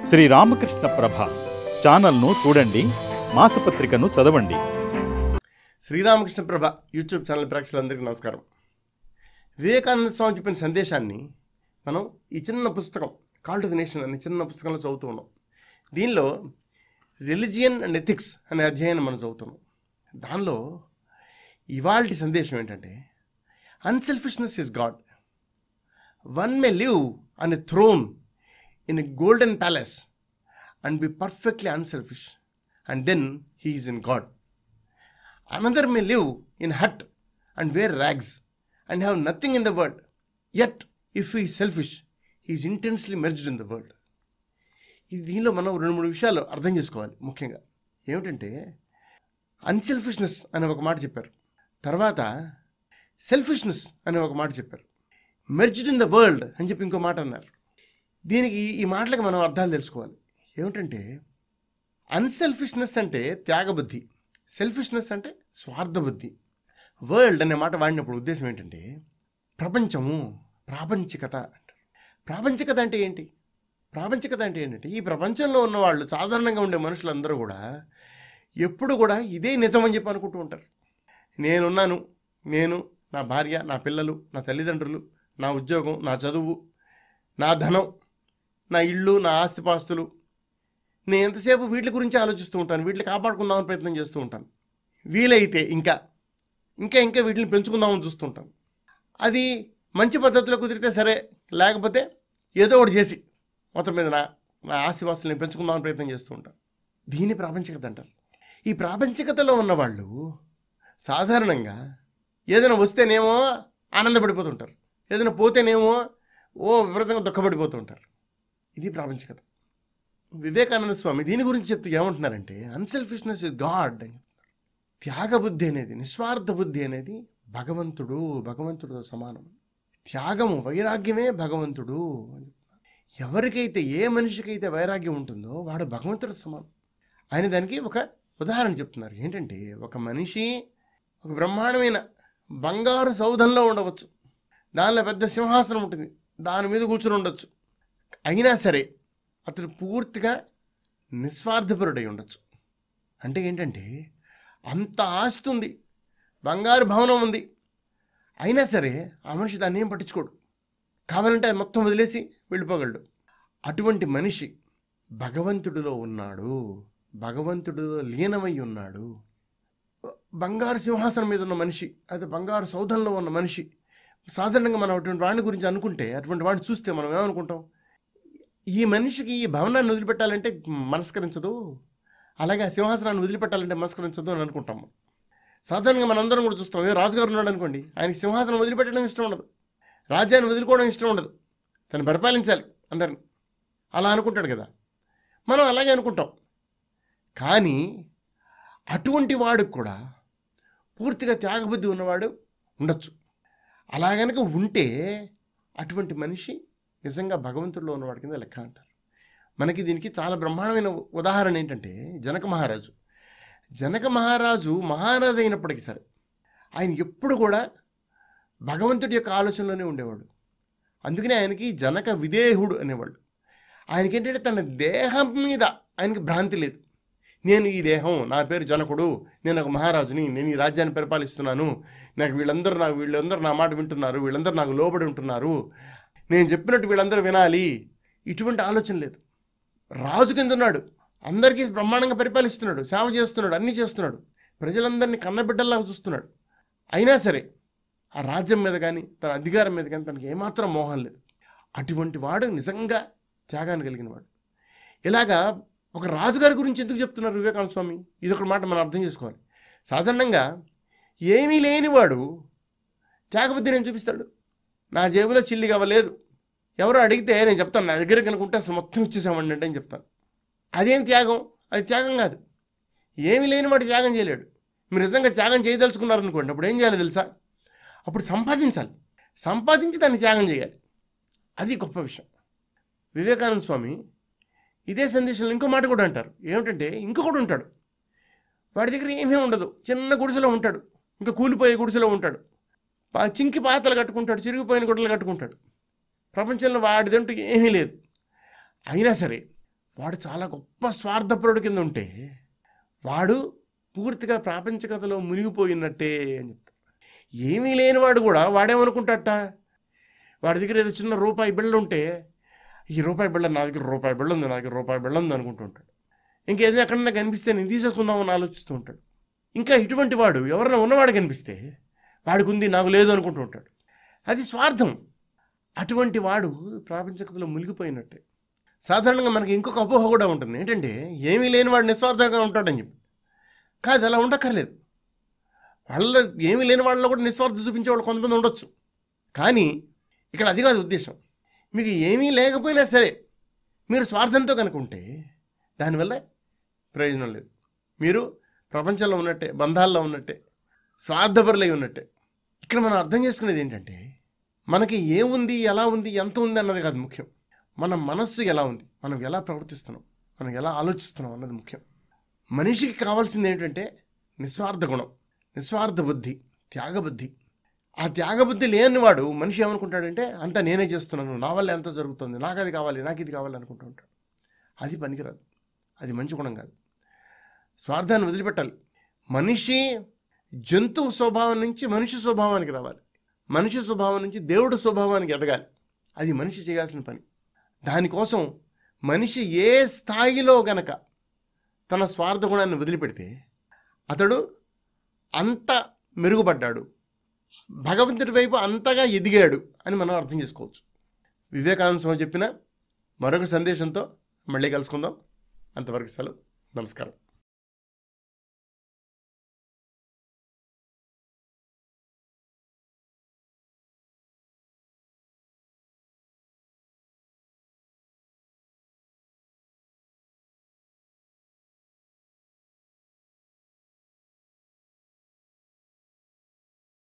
శ్రీ రామకృష్ణ ప్రభ ఛానల్ను చూడండి, మాసపత్రికను చదవండి. శ్రీరామకృష్ణ ప్రభ యూట్యూబ్ ఛానల్ ప్రేక్షకులందరికీ నమస్కారం. వివేకానంద స్వామి చెప్పిన సందేశాన్ని మనం ఈ చిన్న పుస్తకం కాల్ టు ది నేషన్ అనే చిన్న పుస్తకంలో చదువుతూ ఉన్నాం. దీనిలో రిలిజియన్ అండ్ ఎథిక్స్ అనే అధ్యాయాన్ని మనం చదువుతున్నాం. దానిలో ఇవాల్టి సందేశం ఏంటంటే, unselfishness is God. One may live on a throne in a golden palace and be perfectly unselfish, and then he is in God. Another may live in a hut and wear rags and have nothing in the world, yet if he is selfish, he is intensely merged in the world. దీనిలో మనం 2-3 విషయాలు అర్థం చేసుకోవాలి. ముఖ్యంగా ఏమిటంటే, unselfishness అనే ఒక మాట చెప్పారు, తర్వాత సెల్ఫిష్నెస్ అనే ఒక మాట చెప్పారు, మెర్జ్డ్ ఇన్ ద వరల్డ్ అని చెప్పి ఇంకో మాట అన్నారు. దీనికి ఈ మాటలకు మనం అర్థాలు తెలుసుకోవాలి. ఏమిటంటే, అన్సెల్ఫిష్నెస్ అంటే త్యాగబుద్ధి, సెల్ఫిష్నెస్ అంటే స్వార్థబుద్ధి. వరల్డ్ అనే మాట వాడినప్పుడు ఉద్దేశం ఏంటంటే, ప్రపంచము, ప్రాపంచికత అంటారు. ప్రాపంచికత అంటే ఏంటి? ప్రాపంచికత అంటే ఏంటంటే, ఈ ప్రపంచంలో ఉన్న వాళ్ళు, సాధారణంగా ఉండే మనుషులందరూ కూడా ఎప్పుడు కూడా ఇదే నిజం అని చెప్పి అనుకుంటూ ఉంటారు. నేనున్నాను, నేను, నా భార్య, నా పిల్లలు, నా తల్లిదండ్రులు, నా ఉద్యోగం, నా చదువు, నా ధనం, నా ఇళ్ళు, నా ఆస్తిపాస్తులు, నేను ఎంతసేపు వీటి గురించి ఆలోచిస్తూ ఉంటాను, వీటిని కాపాడుకుందామని ప్రయత్నం చేస్తూ ఉంటాను. వీలైతే ఇంకా వీటిని పెంచుకుందామని చూస్తుంటాను. అది మంచి పద్ధతిలో కుదిరితే సరే, లేకపోతే ఏదో ఒకటి చేసి మొత్తం మీద నా ఆస్తిపాస్తులు నేను పెంచుకుందామని ప్రయత్నం చేస్తూ ఉంటాను. దీన్ని ప్రాపంచికత అంటారు. ఈ ప్రాపంచికతలో ఉన్నవాళ్ళు సాధారణంగా ఏదైనా వస్తేనేమో ఆనందపడిపోతుంటారు, ఏదైనా పోతేనేమో విపరీతంగా దుఃఖపడిపోతుంటారు. ఇది ప్రాపంచికత. వివేకానంద స్వామి దీని గురించి చెప్తూ ఏమంటున్నారంటే, అన్సెల్ఫిష్నెస్ ఇస్ గాడ్ అని చెప్తున్నారు. త్యాగబుద్ధి అనేది, నిస్వార్థ బుద్ధి అనేది భగవంతుడితో సమానం. త్యాగము, వైరాగ్యమే భగవంతుడు అని చెప్తున్నారు. ఎవరికైతే, ఏ మనిషికైతే వైరాగ్యం ఉంటుందో వాడు భగవంతుడితో సమానం. ఆయన దానికి ఒక ఉదాహరణ చెప్తున్నారు. ఏంటంటే, ఒక మనిషి ఒక బ్రహ్మాండమైన బంగారు సౌధంలో ఉండవచ్చు, దానిలో పెద్ద సింహాసనం ఉంటుంది, దాని మీద కూర్చొని ఉండొచ్చు. అయినా సరే అతడు పూర్తిగా నిస్వార్థపరుడై ఉండొచ్చు. అంటే ఏంటంటే, అంత ఆస్తి ఉంది, బంగారు భవనం ఉంది, అయినా సరే ఆ మనిషి దాన్ని ఏం పట్టించుకోడు. కావాలంటే అది మొత్తం వదిలేసి వెళ్ళిపోగలడు. అటువంటి మనిషి భగవంతుడిలో ఉన్నాడు, భగవంతుడిలో లీనమై ఉన్నాడు. బంగారు సింహాసనం మీద ఉన్న మనిషి, అది బంగారు సౌధంలో ఉన్న మనిషి, సాధారణంగా మనం అటువంటి వాడిని గురించి అనుకుంటే, అటువంటి వాడిని చూస్తే మనం ఏమనుకుంటాం, ఈ మనిషికి ఈ భవనాన్ని వదిలిపెట్టాలంటే మనస్కరించదు, అలాగే ఆ సింహాసనాన్ని వదిలిపెట్టాలంటే మనస్కరించదు అని అనుకుంటాం. సాధారణంగా మనందరం కూడా చూస్తాం. రాజుగారు ఉన్నాడు అనుకోండి, ఆయనకి సింహాసనం వదిలిపెట్టడం ఇష్టం ఉండదు, రాజ్యాన్ని వదులుకోవడం ఇష్టం ఉండదు, తను పరిపాలించాలి అందరిని, అలా అనుకుంటాడు కదా. మనం అలాగే అనుకుంటాం. కానీ అటువంటి వాడికి కూడా పూర్తిగా త్యాగబుద్ధి ఉన్నవాడు ఉండొచ్చు. అలా కనుక ఉంటే అటువంటి మనిషి నిజంగా భగవంతుడిలో ఉన్నవాడి కింద లెక్క అంటారు. మనకి దీనికి చాలా బ్రహ్మాండమైన ఉదాహరణ ఏంటంటే, జనక మహారాజు మహారాజు అయినప్పటికీ సరే, ఆయన ఎప్పుడు కూడా భగవంతుడి యొక్క ఆలోచనలోనే ఉండేవాడు. అందుకనే ఆయనకి జనక విదేహుడు అనేవాళ్ళు. ఆయనకేంటంటే, తన దేహం మీద ఆయనకి భ్రాంతి లేదు. నేను ఈ దేహం, నా పేరు జనకుడు, నేను ఒక మహారాజుని, నేను ఈ రాజ్యాన్ని పరిపాలిస్తున్నాను, వీళ్ళందరూ నా మాట వింటున్నారు, వీళ్ళందరూ నాకు లోబడి ఉంటున్నారు, నేను చెప్పినట్టు వీళ్ళందరూ వినాలి, ఇటువంటి ఆలోచన లేదు. రాజు కింద ఉన్నాడు, అందరికీ బ్రహ్మాండంగా పరిపాలిస్తున్నాడు, సేవ చేస్తున్నాడు, అన్నీ చేస్తున్నాడు, ప్రజలందరినీ కన్నబిడ్డల్లాగా చూస్తున్నాడు. అయినా సరే ఆ రాజ్యం మీద కానీ, తన అధికారం మీద కానీ తనకి ఏమాత్రం మోహం లేదు. అటువంటి వాడు నిజంగా త్యాగాన్ని కలిగిన వాడు. ఇలాగా ఒక రాజుగారి గురించి ఎందుకు చెప్తున్నారు వివేకానంద స్వామి? ఇది ఒక మాట మనం అర్థం చేసుకోవాలి. సాధారణంగా ఏమీ లేనివాడు త్యాగబుద్ధి నేను చూపిస్తాడు. నా జేబులో చిల్లి కావలేదు, ఎవరో అడిగితే నేను చెప్తాను, నా దగ్గర కనుకుంటే అసలు మొత్తం ఇచ్చేసామండి అంటే అని చెప్తాను. అదేం త్యాగం? అది త్యాగం కాదు. ఏమీ లేనివాడు త్యాగం చేయలేడు. మీరు నిజంగా త్యాగం చేయదలుచుకున్నారనుకోండి, అప్పుడు ఏం చేయాలి తెలుసా? అప్పుడు సంపాదించి దాన్ని త్యాగం చేయాలి. అది గొప్ప విషయం. వివేకానంద స్వామి ఇదే సందేశంలో ఇంకో మాట కూడా అంటారు. ఏమిటంటే, ఇంకొకడు ఉంటాడు, వాడి దగ్గర ఏమీ ఉండదు, చిన్న గుడిసెలో ఉంటాడు, ఇంకా కూలిపోయే గుడిసెలో ఉంటాడు, చింకి పాతలు కట్టుకుంటాడు, చిరిగిపోయిన గుడ్డలు కట్టుకుంటాడు, ప్రపంచంలో వాడిదంటూ ఏమీ లేదు. అయినా సరే వాడు చాలా గొప్ప స్వార్థపరుడు కింద ఉంటే వాడు పూర్తిగా ప్రాపంచికతలో మునిగిపోయినట్టే అని చెప్తాడు. ఏమీ లేనివాడు కూడా వాడేమనుకుంటాట, వాడి దగ్గర ఏదో చిన్న రూపాయి బిళ్ళ ఉంటే ఈ రూపాయి బిళ్ళ నా దగ్గర రూపాయి బిళ్ళ ఉంది, నా దగ్గర రూపాయి బిళ్ళ ఉంది అనుకుంటూ ఉంటాడు. ఇంకేదైనా ఎక్కడన్నా కనిపిస్తే నేను తీసేసుకుందామని ఆలోచిస్తూ ఉంటాడు. ఇంకా ఇటువంటి వాడు ఎవరైనా ఉన్నవాడు కనిపిస్తే వాడికి ఉంది నాకు లేదు అనుకుంటూ ఉంటాడు. అది స్వార్థం. అటువంటి వాడు ప్రాపంచికతలో మునిగిపోయినట్టే. సాధారణంగా మనకి ఇంకొక అపోహ కూడా ఉంటుంది, ఏంటంటే ఏమీ లేని వాడు నిస్వార్థంగా ఉంటాడని చెప్పి. కాదు, అలా ఉండక్కర్లేదు. ఏమీ లేని వాళ్ళలో కూడా నిస్వార్థం చూపించే వాళ్ళు కొంతమంది ఉండొచ్చు. కానీ ఇక్కడ అది కాదు ఉద్దేశం. మీకు ఏమీ లేకపోయినా సరే మీరు స్వార్థంతో కనుకుంటే దానివల్ల ప్రయోజనం లేదు. మీరు ప్రపంచంలో ఉన్నట్టే, బంధాల్లో ఉన్నట్టే, స్వార్థపరులై ఉన్నట్టే. ఇక్కడ మనం అర్థం చేసుకునేది ఏంటంటే మనకి ఏముంది, ఎలా ఉంది, ఎంత ఉంది అన్నది కాదు ముఖ్యం. మన మనస్సు ఎలా ఉంది, మనం ఎలా ప్రవర్తిస్తున్నాం, మనం ఎలా ఆలోచిస్తున్నాం అన్నది ముఖ్యం. మనిషికి కావాల్సింది ఏంటంటే నిస్వార్థ గుణం, నిస్వార్థ బుద్ధి, త్యాగబుద్ధి. ఆ త్యాగబుద్ధి లేనివాడు మనిషి ఏమనుకుంటాడంటే అంతా నేనే చేస్తున్నాను, నా వల్ల ఎంత జరుగుతుంది, నాకు అది కావాలి, నాకు ఇది కావాలి అనుకుంటూ ఉంటాడు. అది పనికిరాదు, అది మంచి గుణం కాదు. స్వార్థాన్ని వదిలిపెట్టాలి. మనిషి జంతువు స్వభావం నుంచి మనిషి స్వభావానికి రావాలి, మనిషి స్వభావం నుంచి దేవుడి స్వభావానికి ఎదగాలి. అది మనిషి చేయాల్సిన పని. దానికోసం మనిషి ఏ స్థాయిలో గనక తన స్వార్థ గుణాన్ని వదిలిపెడితే అతడు అంత మెరుగుపడ్డాడు, భగవంతుడి వైపు అంతగా ఎదిగాడు అని మనం అర్థం చేసుకోవచ్చు. వివేకానంద స్వామి చెప్పిన మరొక సందేశంతో మళ్ళీ కలుసుకుందాం. అంతవరకు సెలవు. నమస్కారం.